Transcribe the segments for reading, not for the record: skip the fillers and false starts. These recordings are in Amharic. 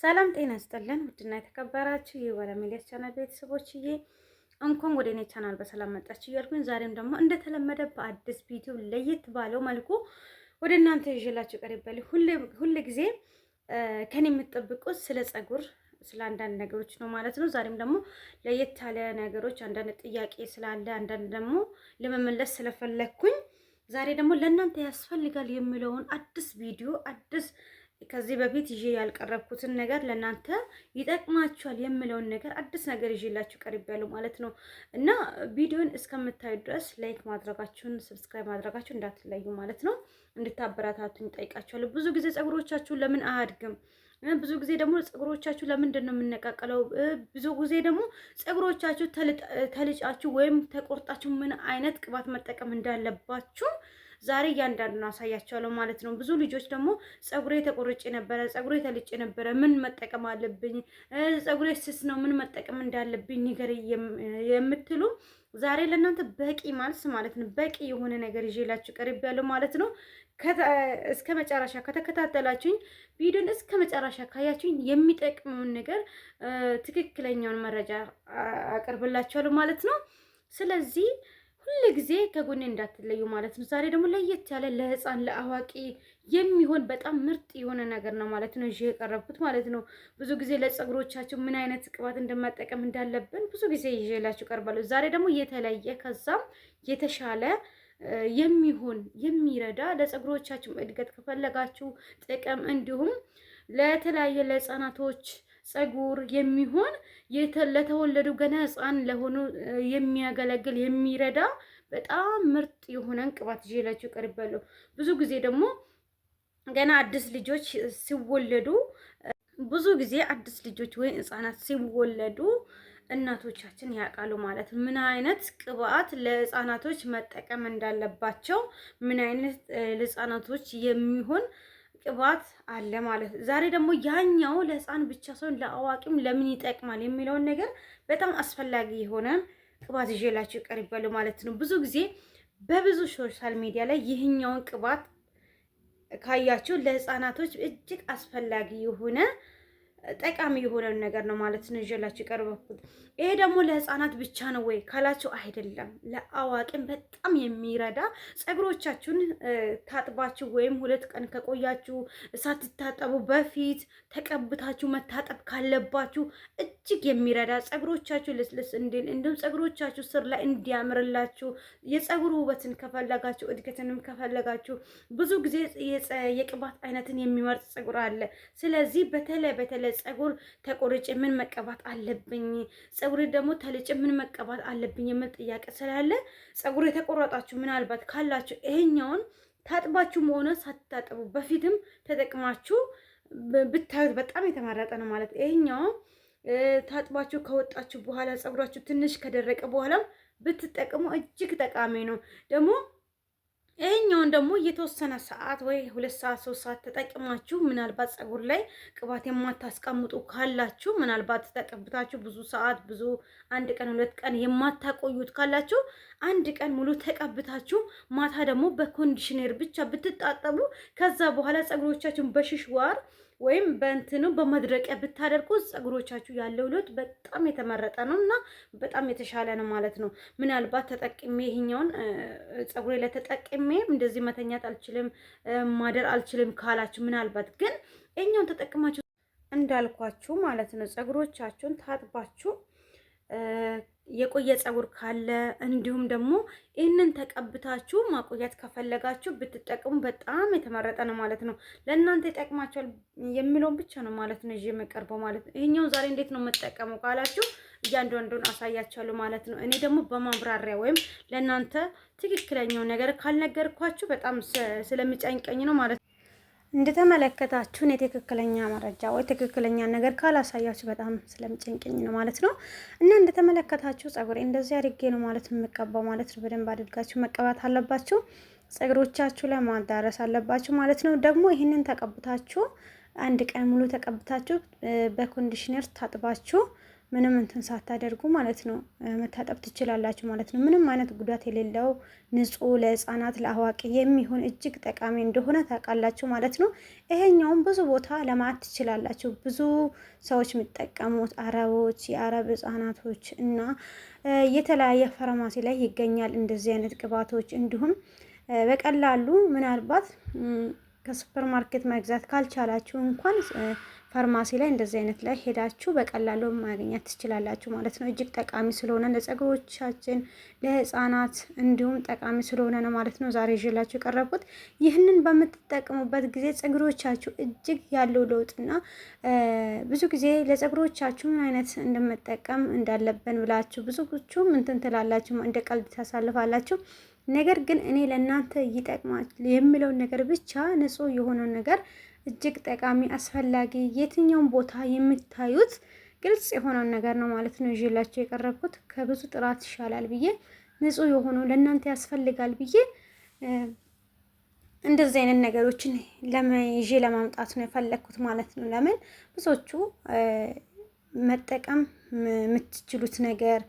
ሰላም ጤና ይስጥልን ውድና የተከበራችሁ የወለሚሊያስ ቻናል ቤተሰቦችዬ እንኳን ወደ እኔ ቻናል በሰላም መጣችሁ እያልኩኝ ዛሬም ደግሞ እንደተለመደ በአዲስ ቪዲዮ ለየት ባለው መልኩ ወደ እናንተ ይዤላችሁ ቀርቤያለሁ። ሁሌ ጊዜ ከኔ የምትጠብቁት ስለ ፀጉር ስለ አንዳንድ ነገሮች ነው ማለት ነው። ዛሬም ደግሞ ለየት ያለ ነገሮች አንዳንድ ጥያቄ ስላለ አንዳንድ ደግሞ ለመመለስ ስለፈለኩኝ ዛሬ ደግሞ ለእናንተ ያስፈልጋል የሚለውን አዲስ ቪዲዮ ከዚህ በፊት ይዤ ያልቀረብኩትን ነገር ለእናንተ ይጠቅማችኋል የምለውን ነገር አዲስ ነገር ይዤላችሁ ቀርቤያለሁ ማለት ነው። እና ቪዲዮን እስከምታዩ ድረስ ላይክ ማድረጋችሁን ሰብስክራይብ ማድረጋችሁን እንዳትለዩ ማለት ነው። እንድታበረታቱኝ ጠይቃችኋለሁ። ብዙ ጊዜ ፀጉሮቻችሁ ለምን አያድግም? ብዙ ጊዜ ደግሞ ፀጉሮቻችሁ ለምንድን ነው የምነቃቀለው? ብዙ ጊዜ ደግሞ ፀጉሮቻችሁ ተልጫችሁ ወይም ተቆርጣችሁ ምን አይነት ቅባት መጠቀም እንዳለባችሁ ዛሬ እያንዳንዱን አሳያቸዋለሁ ማለት ነው። ብዙ ልጆች ደግሞ ፀጉሬ ተቆርጬ ነበረ፣ ፀጉሬ ተልጬ ነበረ፣ ምን መጠቀም አለብኝ? ፀጉሬ ስስ ነው፣ ምን መጠቀም እንዳለብኝ ነገር የምትሉ ዛሬ ለእናንተ በቂ መልስ ማለት ነው፣ በቂ የሆነ ነገር ይዤላችሁ ቀርቤያለሁ ማለት ነው። እስከ መጨረሻ ከተከታተላችሁኝ ቪዲዮን እስከ መጨረሻ ካያችሁኝ የሚጠቅመውን ነገር ትክክለኛውን መረጃ አቀርብላችኋለሁ ማለት ነው። ስለዚህ ሁሉ ጊዜ ከጎኔ እንዳትለዩ ማለት ነው። ዛሬ ደግሞ ለየት ያለ ለህፃን ለአዋቂ የሚሆን በጣም ምርጥ የሆነ ነገር ነው ማለት ነው ይዤ የቀረብኩት ማለት ነው። ብዙ ጊዜ ለፀጉሮቻችሁ ምን አይነት ቅባት እንደማጠቀም እንዳለብን ብዙ ጊዜ ይዤላችሁ ቀርባለሁ። ዛሬ ደግሞ የተለየ ከዛም የተሻለ የሚሆን የሚረዳ ለፀጉሮቻችሁ እድገት ከፈለጋችሁ ጥቅም እንዲሁም ለተለያየ ለህፃናቶች ፀጉር የሚሆን ለተወለዱ ገና ህፃን ለሆኑ የሚያገለግል የሚረዳ በጣም ምርጥ የሆነን ቅባት ይዤላችሁ ቀርቤያለሁ። ብዙ ጊዜ ደግሞ ገና አዲስ ልጆች ሲወለዱ አዲስ ልጆች ወይ ህፃናት ሲወለዱ እናቶቻችን ያውቃሉ ማለት ምን አይነት ቅባት ለህፃናቶች መጠቀም እንዳለባቸው ምን አይነት ለህፃናቶች የሚሆን ቅባት አለ ማለት ነው። ዛሬ ደግሞ ያኛው ለህፃን ብቻ ሳይሆን ለአዋቂም ለምን ይጠቅማል የሚለውን ነገር በጣም አስፈላጊ የሆነ ቅባት ይዤላችሁ ቀርቤያለሁ ማለት ነው። ብዙ ጊዜ በብዙ ሶሻል ሚዲያ ላይ ይህኛውን ቅባት ካያችሁ ለህፃናቶች እጅግ አስፈላጊ የሆነ ጠቃሚ የሆነ ነገር ነው ማለት ነው ይዤላችሁ ቀርበኩት። ይሄ ደግሞ ለህፃናት ብቻ ነው ወይ ካላችሁ አይደለም፣ ለአዋቂም በጣም የሚረዳ ፀጉሮቻችሁን ታጥባችሁ ወይም 2 ቀን ከቆያችሁ ሳትታጠቡ በፊት ተቀብታችሁ መታጠብ ካለባችሁ እጅግ የሚረዳ ፀጉሮቻችሁ ልስልስ እንዲል እንዲሁም ፀጉሮቻችሁ ስር ላይ እንዲያምርላችሁ የፀጉር ውበትን ከፈለጋችሁ እድገትንም ከፈለጋችሁ ብዙ ጊዜ የቅባት አይነትን የሚመርጥ ፀጉር አለ። ስለዚህ በተለይ ፀጉር ተቆርጬ ምን መቀባት አለብኝ፣ ፀጉሬ ደግሞ ተልጬ ምን መቀባት አለብኝ የሚል ጥያቄ ስላለ ፀጉር የተቆረጣችሁ ምናልባት ካላችሁ ይሄኛውን ታጥባችሁም ሆነ ሳትታጠቡ በፊትም ተጠቅማችሁ ብታዩት በጣም የተመረጠ ነው ማለት። ይሄኛው ታጥባችሁ ከወጣችሁ በኋላ ፀጉራችሁ ትንሽ ከደረቀ በኋላም ብትጠቀሙ እጅግ ጠቃሚ ነው። ደግሞ ይሄኛውን ደግሞ የተወሰነ ሰዓት ወይ 2 ሰዓት 3 ሰዓት ተጠቅማችሁ ምናልባት ፀጉር ላይ ቅባት የማታስቀምጡ ካላችሁ ምናልባት ተቀብታችሁ ብዙ ሰዓት ብዙ 1 ቀን 2 ቀን የማታቆዩት ካላችሁ 1 ቀን ሙሉ ተቀብታችሁ ማታ ደግሞ በኮንዲሽነር ብቻ ብትጣጠቡ ከዛ በኋላ ፀጉሮቻችሁን በሽሽ ዋር ወይም በእንትኑ በመድረቂያ ብታደርጉ ፀጉሮቻችሁ ያለው ለውጥ በጣም የተመረጠ ነው እና በጣም የተሻለ ነው ማለት ነው። ምናልባት ተጠቅሜ ይሄኛውን ፀጉሬ ላይ ተጠቅሜ እንደዚህ መተኛት አልችልም ማደር አልችልም ካላችሁ ምናልባት ግን ይሄኛውን ተጠቅማችሁ እንዳልኳችሁ ማለት ነው ፀጉሮቻችሁን ታጥባችሁ የቆየ ፀጉር ካለ እንዲሁም ደግሞ ይህንን ተቀብታችሁ ማቆየት ከፈለጋችሁ ብትጠቀሙ በጣም የተመረጠ ነው ማለት ነው። ለእናንተ ይጠቅማችኋል የሚለውን ብቻ ነው ማለት ነው ይዤ የምቀርበው ማለት ነው። ይሄኛው ዛሬ እንዴት ነው የምጠቀመው ካላችሁ እያንዳንዱን አሳያችኋለሁ ማለት ነው። እኔ ደግሞ በማብራሪያ ወይም ለእናንተ ትክክለኛው ነገር ካልነገርኳችሁ በጣም ስለሚጨንቀኝ ነው ማለት ነው። እንደተመለከታችሁን የትክክለኛ መረጃ ወይ ትክክለኛ ነገር ካላሳያችሁ በጣም ስለምጨንቀኝ ነው ማለት ነው። እና እንደተመለከታችሁ ፀጉሬ እንደዚህ አድርጌ ነው ማለት ነው የምቀባው ማለት ነው። በደንብ አድርጋችሁ መቀባት አለባችሁ፣ ፀጉሮቻችሁ ላይ ማዳረስ አለባችሁ ማለት ነው። ደግሞ ይህንን ተቀብታችሁ 1 ቀን ሙሉ ተቀብታችሁ በኮንዲሽነር ታጥባችሁ ምንም እንትን ሳታደርጉ ማለት ነው መታጠብ ትችላላችሁ ማለት ነው። ምንም አይነት ጉዳት የሌለው ንጹህ ለህፃናት ለአዋቂ የሚሆን እጅግ ጠቃሚ እንደሆነ ታውቃላችሁ ማለት ነው። ይሄኛውም ብዙ ቦታ ለማየት ትችላላችሁ። ብዙ ሰዎች የሚጠቀሙት አረቦች፣ የአረብ ህፃናቶች እና የተለያየ ፋርማሲ ላይ ይገኛል እንደዚህ አይነት ቅባቶች። እንዲሁም በቀላሉ ምናልባት ከሱፐር ማርኬት መግዛት ካልቻላችሁ እንኳን ፋርማሲ ላይ እንደዚህ አይነት ላይ ሄዳችሁ በቀላሉ ማግኘት ትችላላችሁ ማለት ነው። እጅግ ጠቃሚ ስለሆነ ለፀጉሮቻችን ለህፃናት እንዲሁም ጠቃሚ ስለሆነ ነው ማለት ነው ዛሬ ይዤላችሁ የቀረብኩት። ይህንን በምትጠቀሙበት ጊዜ ፀጉሮቻችሁ እጅግ ያለው ለውጥና ብዙ ጊዜ ለፀጉሮቻችሁ ምን አይነት እንደምጠቀም እንዳለብን ብላችሁ ብዙዎቹም እንትን ትላላችሁ፣ እንደ ቀልድ ታሳልፋላችሁ። ነገር ግን እኔ ለእናንተ ይጠቅማል የምለውን ነገር ብቻ ንጹህ የሆነውን ነገር እጅግ ጠቃሚ አስፈላጊ የትኛውን ቦታ የምታዩት ግልጽ የሆነውን ነገር ነው ማለት ነው ይዤላችሁ የቀረብኩት። ከብዙ ጥራት ይሻላል ብዬ ንጹህ የሆነው ለእናንተ ያስፈልጋል ብዬ እንደዚህ አይነት ነገሮችን ይዤ ለማምጣት ነው የፈለግኩት ማለት ነው። ለምን ብዙዎቹ መጠቀም የምትችሉት ነገር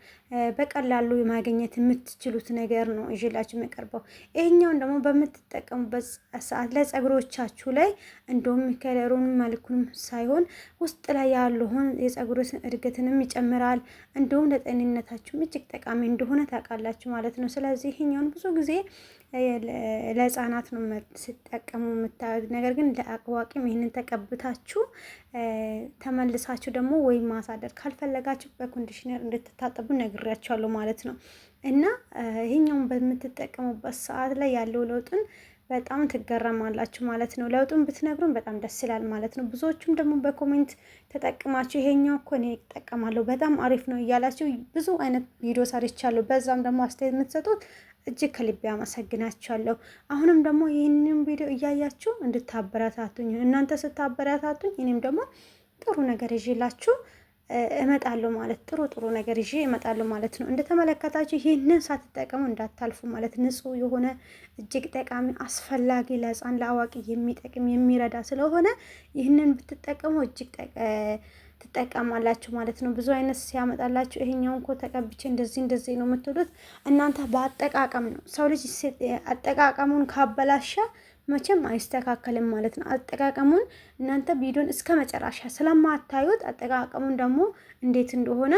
በቀላሉ ማግኘት የምትችሉት ነገር ነው ይዤላችሁ የሚቀርበው። ይሄኛውን ደግሞ በምትጠቀሙበት ሰዓት ላይ ፀጉሮቻችሁ ላይ እንደውም ከለሩን መልኩን ሳይሆን ውስጥ ላይ ያለውን የፀጉር እድገትንም ይጨምራል። እንዲሁም ለጤንነታችሁም እጅግ ጠቃሚ እንደሆነ ታውቃላችሁ ማለት ነው። ስለዚህ ይሄኛውን ብዙ ጊዜ ለህፃናት ነው ሲጠቀሙ የምታዩት። ነገር ግን ለአዋቂም ይህንን ተቀብታችሁ ተመልሳችሁ ደግሞ ወይም ማሳደር ካልፈለጋችሁ በኮንዲሽነር እንድትታጠቡ ነግሬያችኋለሁ ማለት ነው። እና ይሄኛውን በምትጠቀሙበት ሰዓት ላይ ያለው ለውጥን በጣም ትገረማላችሁ ማለት ነው። ለውጡን ብትነግሩን በጣም ደስ ይላል ማለት ነው። ብዙዎቹም ደግሞ በኮሜንት ተጠቅማችሁ ይሄኛው እኮ እኔ እጠቀማለሁ በጣም አሪፍ ነው እያላችሁ ብዙ አይነት ቪዲዮ ሰርቻለሁ። በዛም ደግሞ አስተያየት የምትሰጡት እጅግ ከልቤ አመሰግናችኋለሁ። አሁንም ደግሞ ይህንን ቪዲዮ እያያችሁ እንድታበረታቱኝ፣ እናንተ ስታበረታቱኝ እኔም ደግሞ ጥሩ ነገር ይዤላችሁ እመጣለሁ ማለት ጥሩ ነገር ይዤ እመጣለሁ ማለት ነው። እንደተመለከታችሁ ይህንን ሳትጠቀሙ እንዳታልፉ ማለት ንጹህ የሆነ እጅግ ጠቃሚ አስፈላጊ ለህፃን ለአዋቂ የሚጠቅም የሚረዳ ስለሆነ ይህንን ብትጠቀሙ እጅግ ትጠቀማላችሁ ማለት ነው። ብዙ አይነት ሲያመጣላችሁ ይሄኛውን እኮ ተቀብቼ እንደዚህ ነው የምትሉት እናንተ በአጠቃቀም ነው። ሰው ልጅ አጠቃቀሙን ካበላሻ መቼም አይስተካከልም ማለት ነው። አጠቃቀሙን እናንተ ቪዲዮን እስከ መጨረሻ ስለማታዩት አጠቃቀሙን ደግሞ እንዴት እንደሆነ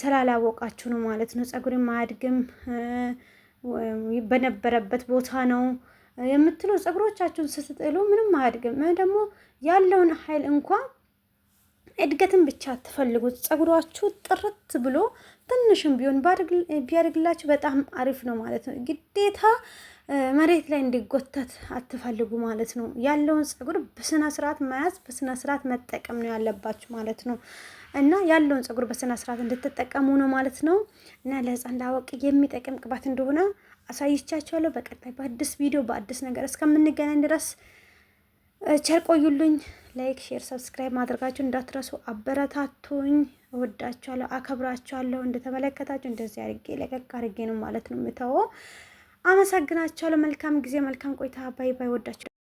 ስላላወቃችሁ ነው ማለት ነው። ፀጉርም አያድግም በነበረበት ቦታ ነው የምትሉ ፀጉሮቻችሁን ስትጥሉ ምንም አያድግም። ደግሞ ያለውን ኃይል እንኳን እድገትን ብቻ አትፈልጉት። ፀጉራችሁ ጥርት ብሎ ትንሽም ቢሆን ቢያድግላችሁ በጣም አሪፍ ነው ማለት ነው። ግዴታ መሬት ላይ እንዲጎተት አትፈልጉ ማለት ነው። ያለውን ፀጉር በስነ ስርዓት መያዝ በስነ ስርዓት መጠቀም ነው ያለባችሁ ማለት ነው። እና ያለውን ፀጉር በስነ ስርዓት እንድትጠቀሙ ነው ማለት ነው። እና ለህፃን ላዋቂ የሚጠቅም ቅባት እንደሆነ አሳይቻችኋለሁ። በቀጣይ በአዲስ ቪዲዮ በአዲስ ነገር እስከምንገናኝ ድረስ ቸር ቆዩልኝ። ላይክ፣ ሼር፣ ሰብስክራይብ ማድረጋችሁ እንዳትረሱ። አበረታቱኝ። እወዳችኋለሁ፣ አከብራችኋለሁ። እንደተመለከታችሁ እንደዚህ አድርጌ ለቀቅ አድርጌ ነው ማለት ነው የምተወው። አመሰግናችኋለሁ። መልካም ጊዜ፣ መልካም ቆይታ። ባይ ባይ። ወዳችሁ